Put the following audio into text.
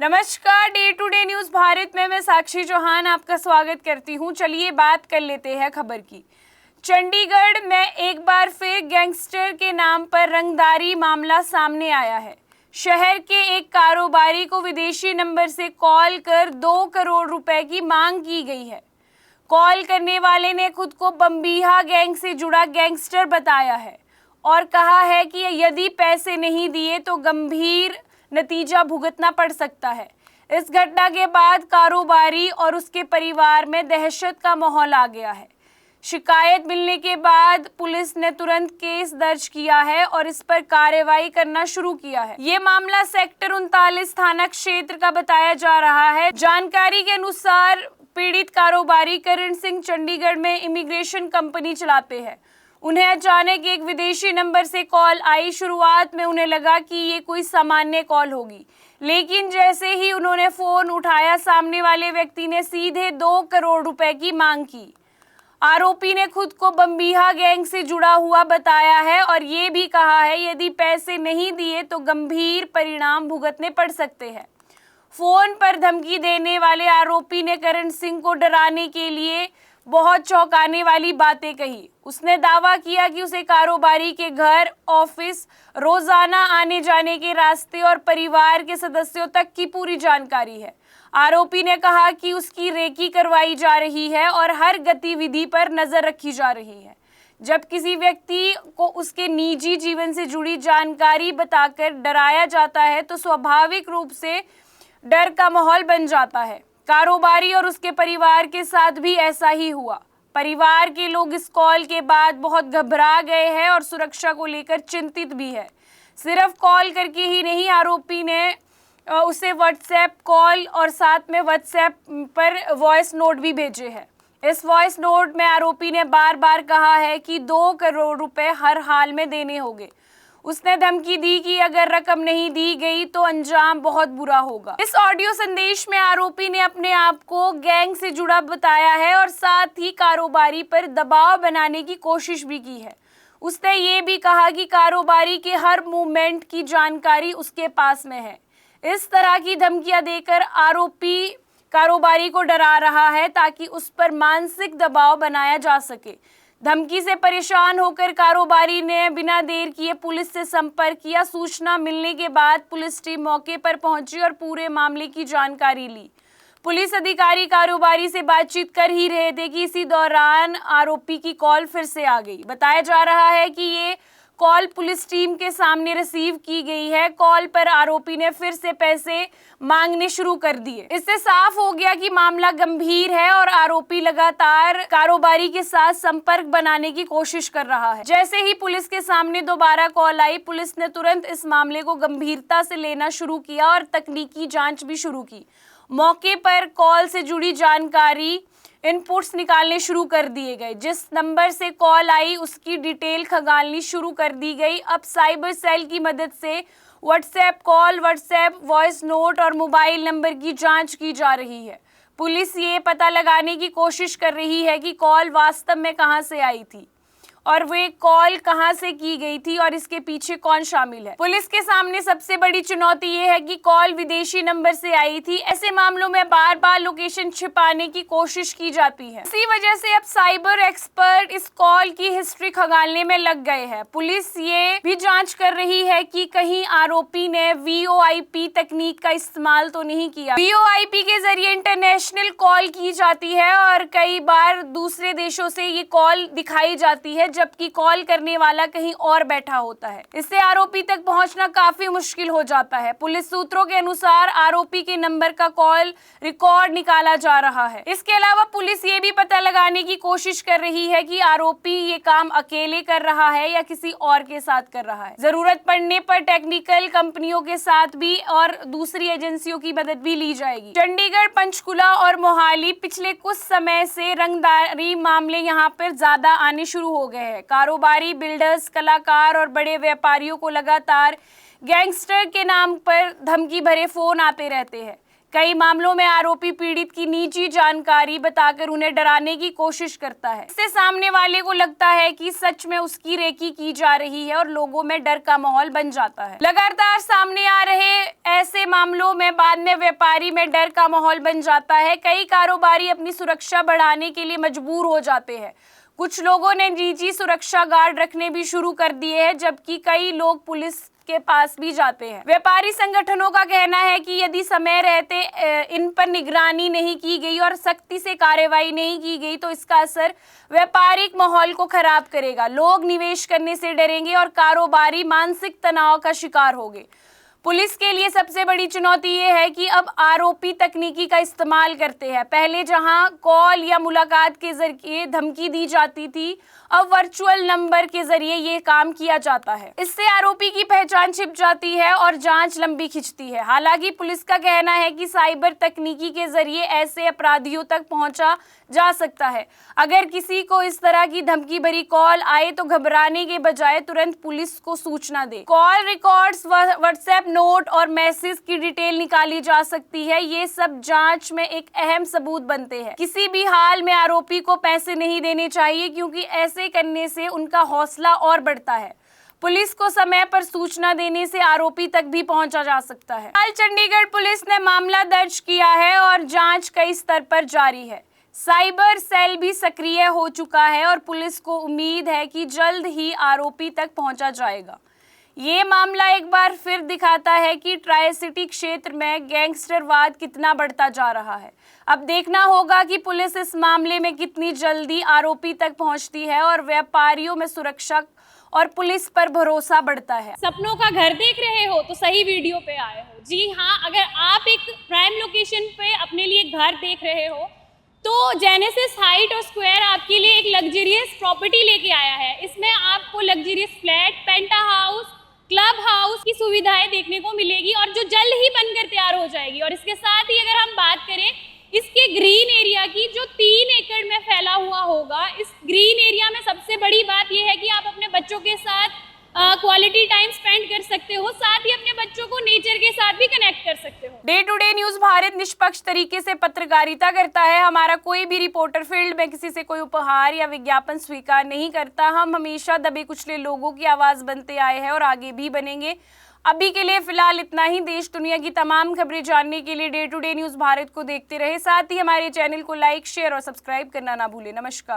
नमस्कार, day to day news Bharat में मैं साक्षी चौहान आपका स्वागत करती हूं। चलिए बात कर लेते हैं खबर की। चंडीगढ़ में एक बार फिर गैंगस्टर के नाम पर रंगदारी मामला सामने आया है। शहर के एक कारोबारी को विदेशी नंबर से कॉल कर 2 करोड़ रुपए की मांग की गई है। कॉल करने वाले ने खुद को बम्बीहा गैंग से जुड़ा गैंगस्टर बताया है और कहा है कि यदि पैसे नहीं दिए तो गंभीर नतीजा भुगतना पड़ सकता है। इस घटना के बाद कारोबारी और उसके परिवार में दहशत का माहौल आ गया है। शिकायत मिलने के बाद पुलिस ने तुरंत केस दर्ज किया है और इस पर कार्रवाई करना शुरू किया है। ये मामला सेक्टर 39 थाना क्षेत्र का बताया जा रहा है। जानकारी के अनुसार पीड़ित कारोबारी करण सिंह चंडीगढ़ में इमिग्रेशन कंपनी चलाते हैं। उन्हें अचानक एक विदेशी नंबर से कॉल आई। शुरुआत में उन्हें लगा कि ये कोई सामान्य कॉल होगी, लेकिन जैसे ही उन्होंने फोन उठाया, सामने वाले व्यक्ति ने सीधे 2 करोड़ रुपए की मांग की। आरोपी ने खुद को बम्बीहा गैंग से जुड़ा हुआ बताया है और ये भी कहा है यदि पैसे नहीं दिए तो गंभीर परिणाम भुगतने पड़ सकते हैं। फोन पर धमकी देने वाले आरोपी ने करण सिंह को डराने के लिए बहुत चौंकाने वाली बातें कही। उसने दावा किया कि उसे कारोबारी के घर, ऑफिस, रोजाना आने जाने के रास्ते और परिवार के सदस्यों तक की पूरी जानकारी है। आरोपी ने कहा कि उसकी रेकी करवाई जा रही है और हर गतिविधि पर नजर रखी जा रही है। जब किसी व्यक्ति को उसके निजी जीवन से जुड़ी जानकारी बताकर डराया जाता है तो स्वाभाविक रूप से डर का माहौल बन जाता है। कारोबारी और उसके परिवार के साथ भी ऐसा ही हुआ। परिवार के लोग इस कॉल के बाद बहुत घबरा गए हैं और सुरक्षा को लेकर चिंतित भी है। सिर्फ कॉल करके ही नहीं, आरोपी ने उसे व्हाट्सएप कॉल और साथ में व्हाट्सएप पर वॉइस नोट भी भेजे हैं। इस वॉइस नोट में आरोपी ने बार बार कहा है कि 2 करोड़ रुपए हर हाल में देने होंगे। उसने धमकी दी कि अगर रकम नहीं दी गई तो अंजाम बहुत बुरा होगा। इस ऑडियो संदेश में आरोपी ने अपने आप को गैंग से जुड़ा बताया है और साथ ही कारोबारी पर दबाव बनाने की कोशिश भी की है। उसने ये भी कहा कि कारोबारी के हर मूवमेंट की जानकारी उसके पास में है। इस तरह की धमकियां देकर आरोपी कारोबारी को डरा रहा है ताकि उस पर मानसिक दबाव बनाया जा सके। धमकी से परेशान होकर कारोबारी ने बिना देर किए पुलिस से संपर्क किया। सूचना मिलने के बाद पुलिस टीम मौके पर पहुंची और पूरे मामले की जानकारी ली। पुलिस अधिकारी कारोबारी से बातचीत कर ही रहे थे कि इसी दौरान आरोपी की कॉल फिर से आ गई। बताया जा रहा है कि ये कॉल पुलिस टीम के सामने रिसीव की गई है। कॉल पर आरोपी ने फिर से पैसे मांगने शुरू कर दिए। इससे साफ हो गया कि मामला गंभीर है और आरोपी लगातार कारोबारी के साथ संपर्क बनाने की कोशिश कर रहा है। जैसे ही पुलिस के सामने दोबारा कॉल आई, पुलिस ने तुरंत इस मामले को गंभीरता से लेना शुरू किया और तकनीकी जांच भी शुरू की। मौके पर कॉल से जुड़ी जानकारी इनपुट्स निकालने शुरू कर दिए गए। जिस नंबर से कॉल आई उसकी डिटेल खंगालनी शुरू कर दी गई। अब साइबर सेल की मदद से WhatsApp call, WhatsApp voice note और मोबाइल नंबर की जांच की जा रही है। पुलिस ये पता लगाने की कोशिश कर रही है कि कॉल वास्तव में कहां से आई थी और वे कॉल कहां से की गई थी और इसके पीछे कौन शामिल है। पुलिस के सामने सबसे बड़ी चुनौती ये है कि कॉल विदेशी नंबर से आई थी। ऐसे मामलों में बार बार लोकेशन छिपाने की कोशिश की जाती है। इसी वजह से अब साइबर एक्सपर्ट इस कॉल की हिस्ट्री खंगालने में लग गए हैं। पुलिस ये भी जांच कर रही है कि कहीं आरोपी ने VoIP तकनीक का इस्तेमाल तो नहीं किया। VoIP के जरिए इंटरनेशनल कॉल की जाती है और कई बार दूसरे देशों से ये कॉल दिखाई जाती है, जबकि कॉल करने वाला कहीं और बैठा होता है। इससे आरोपी तक पहुंचना काफी मुश्किल हो जाता है। पुलिस सूत्रों के अनुसार आरोपी के नंबर का कॉल रिकॉर्ड निकाला जा रहा है। इसके अलावा पुलिस ये भी पता लगाने की कोशिश कर रही है कि आरोपी ये काम अकेले कर रहा है या किसी और के साथ कर रहा है। जरूरत पड़ने पर टेक्निकल कंपनियों के साथ भी और दूसरी एजेंसियों की मदद भी ली जाएगी। चंडीगढ़, पंचकुला और मोहाली पिछले कुछ समय से रंगदारी मामले यहाँ पर ज्यादा आने शुरू हो गए। कारोबारी, बिल्डर्स, कलाकार और बड़े व्यापारियों को लगातार गैंगस्टर के नाम पर धमकी भरे फोन आते रहते हैं। कई मामलों में आरोपी पीड़ित की निजी जानकारी बताकर उन्हें डराने की कोशिश करता है। इससे सामने वाले को लगता है कि सच में उसकी रेकी की जा रही है और लोगों में डर का माहौल बन जाता है। लगातार सामने आ रहे ऐसे मामलों में बाद में व्यापारी में डर का माहौल बन जाता है। कई कारोबारी अपनी सुरक्षा बढ़ाने के लिए मजबूर हो जाते हैं। कुछ लोगों ने निजी सुरक्षा गार्ड रखने भी शुरू कर दिए हैं, जबकि कई लोग पुलिस के पास भी जाते हैं। व्यापारी संगठनों का कहना है कि यदि समय रहते इन पर निगरानी नहीं की गई और सख्ती से कार्रवाई नहीं की गई तो इसका असर व्यापारिक माहौल को खराब करेगा। लोग निवेश करने से डरेंगे और कारोबारी मानसिक तनाव का शिकार होंगे। पुलिस के लिए सबसे बड़ी चुनौती ये है कि अब आरोपी तकनीकी का इस्तेमाल करते हैं। पहले जहां कॉल या मुलाकात के जरिए धमकी दी जाती थी, अब वर्चुअल नंबर के जरिए ये काम किया जाता है। इससे आरोपी की पहचान छिप जाती है और जांच लंबी खिंचती है। हालांकि पुलिस का कहना है कि साइबर तकनीकी के जरिए ऐसे अपराधियों तक पहुंचा जा सकता है। अगर किसी को इस तरह की धमकी भरी कॉल आए तो घबराने के बजाय तुरंत पुलिस को सूचना दे। कॉल रिकॉर्ड्स, व्हाट्सएप नोट और मैसेज की डिटेल निकाली जा सकती है। ये सब जांच में एक अहम सबूत बनते हैं। किसी भी हाल में आरोपी को पैसे नहीं देने चाहिए, क्योंकि ऐसे करने से उनका हौसला और बढ़ता है। पुलिस को समय पर सूचना देने से आरोपी तक भी पहुंचा जा सकता है। हाल चंडीगढ़ पुलिस ने मामला दर्ज किया है और जांच कई स्तर पर जारी है। साइबर सेल भी सक्रिय हो चुका है और पुलिस को उम्मीद है कि जल्द ही आरोपी तक पहुंचा जाएगा। ये मामला एक बार फिर दिखाता है कि ट्राई सिटी क्षेत्र में गैंगस्टरवाद कितना बढ़ता जा रहा है। अब देखना होगा कि पुलिस इस मामले में कितनी जल्दी आरोपी तक पहुंचती है और व्यापारियों में सुरक्षा और पुलिस पर भरोसा बढ़ता है। सपनों का घर देख रहे हो तो सही वीडियो पे आए हो। जी हाँ, अगर आप एक प्राइम लोकेशन पे अपने लिए घर देख रहे हो तो जेनेसिस हाइट और स्क्वायर आपके लिए एक लग्जरियस प्रॉपर्टी लेके आया है। इसमें आपको लग्जरियस फ्लैट, पेंटा हाउस, क्लब हाउस की सुविधाएं देखने को मिलेगी और जो जल्द ही बनकर तैयार हो जाएगी। और इसके साथ ही अगर हम बात करें इसके ग्रीन एरिया की, जो 3 एकड़ में फैला हुआ होगा, इस ग्रीन एरिया में सबसे बड़ी बात यह है कि आप अपने बच्चों के साथ क्वालिटी टाइम स्पेंड कर सकते हो, साथ ही अपने बच्चों को नेचर के साथ भी कनेक्ट कर सकते हो। Day to day news Bharat निष्पक्ष तरीके से पत्रकारिता करता है। हमारा कोई भी रिपोर्टर फील्ड में किसी से कोई उपहार या विज्ञापन स्वीकार नहीं करता। हम हमेशा दबे कुचले लोगों की आवाज बनते आए हैं और आगे भी बनेंगे। अभी के लिए फिलहाल इतना ही। देश दुनिया की तमाम खबरें जानने के लिए day to day news Bharat को देखते रहे। साथ ही हमारे चैनल को लाइक, शेयर और सब्सक्राइब करना ना भूलें। नमस्कार।